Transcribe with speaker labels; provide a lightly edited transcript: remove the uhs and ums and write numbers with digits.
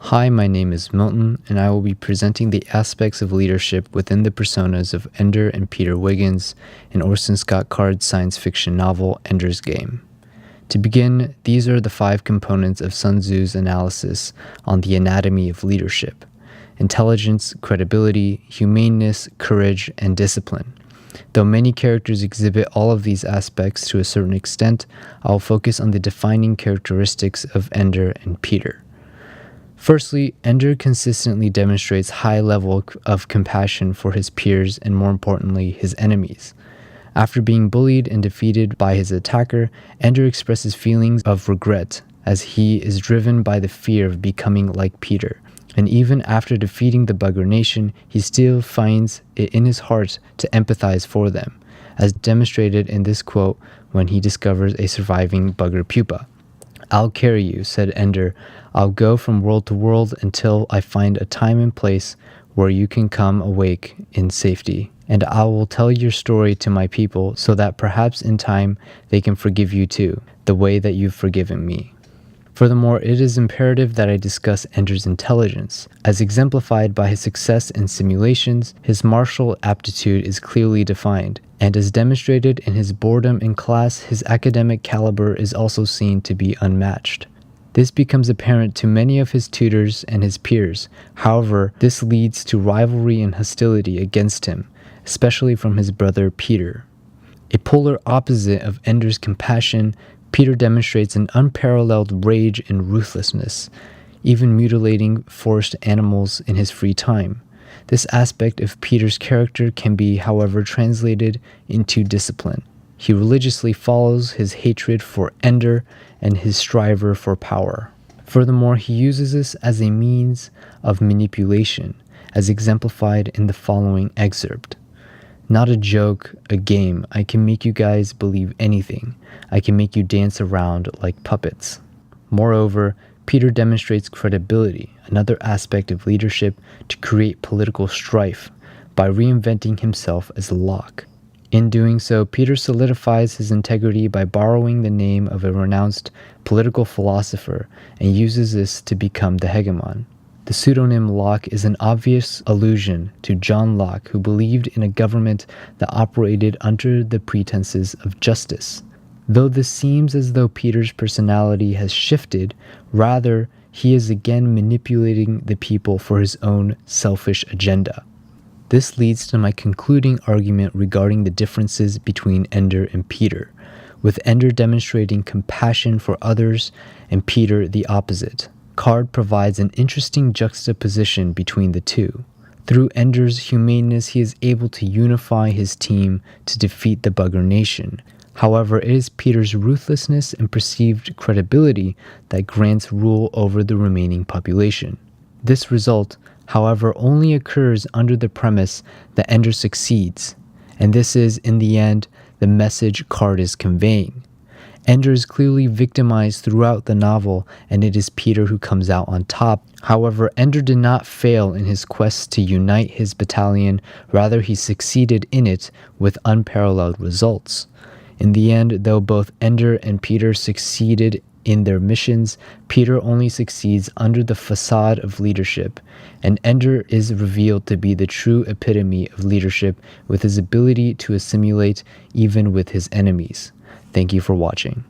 Speaker 1: Hi, my name is Milton, and I will be presenting the aspects of leadership within the personas of Ender and Peter Wiggins in Orson Scott Card's science fiction novel Ender's Game. To begin, these are the 5 components of Sun Tzu's analysis on the anatomy of leadership: intelligence, credibility, humaneness, courage, and discipline. Though many characters exhibit all of these aspects to a certain extent, I will focus on the defining characteristics of Ender and Peter. Firstly, Ender consistently demonstrates high level of compassion for his peers and, more importantly, his enemies. After being bullied and defeated by his attacker, Ender expresses feelings of regret as he is driven by the fear of becoming like Peter. And even after defeating the Bugger Nation, he still finds it in his heart to empathize for them, as demonstrated in this quote when he discovers a surviving Bugger pupa. "I'll carry you," said Ender. "I'll go from world to world until I find a time and place where you can come awake in safety. And I will tell your story to my people so that perhaps in time they can forgive you too, the way that you've forgiven me." Furthermore, it is imperative that I discuss Ender's intelligence. As exemplified by his success in simulations, his martial aptitude is clearly defined, and as demonstrated in his boredom in class, his academic caliber is also seen to be unmatched. This becomes apparent to many of his tutors and his peers. However, this leads to rivalry and hostility against him, especially from his brother Peter. A polar opposite of Ender's compassion, Peter demonstrates an unparalleled rage and ruthlessness, even mutilating forest animals in his free time. This aspect of Peter's character can be, however, translated into discipline. He religiously follows his hatred for Ender and his striver for power. Furthermore, he uses this as a means of manipulation, as exemplified in the following excerpt. "Not a joke, a game. I can make you guys believe anything. I can make you dance around like puppets." Moreover, Peter demonstrates credibility, another aspect of leadership, to create political strife by reinventing himself as Locke. In doing so, Peter solidifies his integrity by borrowing the name of a renowned political philosopher and uses this to become the hegemon. The pseudonym Locke is an obvious allusion to John Locke, who believed in a government that operated under the pretenses of justice. Though this seems as though Peter's personality has shifted, rather he is again manipulating the people for his own selfish agenda. This leads to my concluding argument regarding the differences between Ender and Peter, with Ender demonstrating compassion for others and Peter the opposite. Card provides an interesting juxtaposition between the two. Through Ender's humaneness, he is able to unify his team to defeat the Bugger Nation. However, it is Peter's ruthlessness and perceived credibility that grants rule over the remaining population. This result, however, only occurs under the premise that Ender succeeds, and this is, in the end, the message Card is conveying. Ender is clearly victimized throughout the novel, and it is Peter who comes out on top. However, Ender did not fail in his quest to unite his battalion, rather he succeeded in it with unparalleled results. In the end, though both Ender and Peter succeeded in their missions, Peter only succeeds under the facade of leadership, and Ender is revealed to be the true epitome of leadership with his ability to assimilate even with his enemies. Thank you for watching.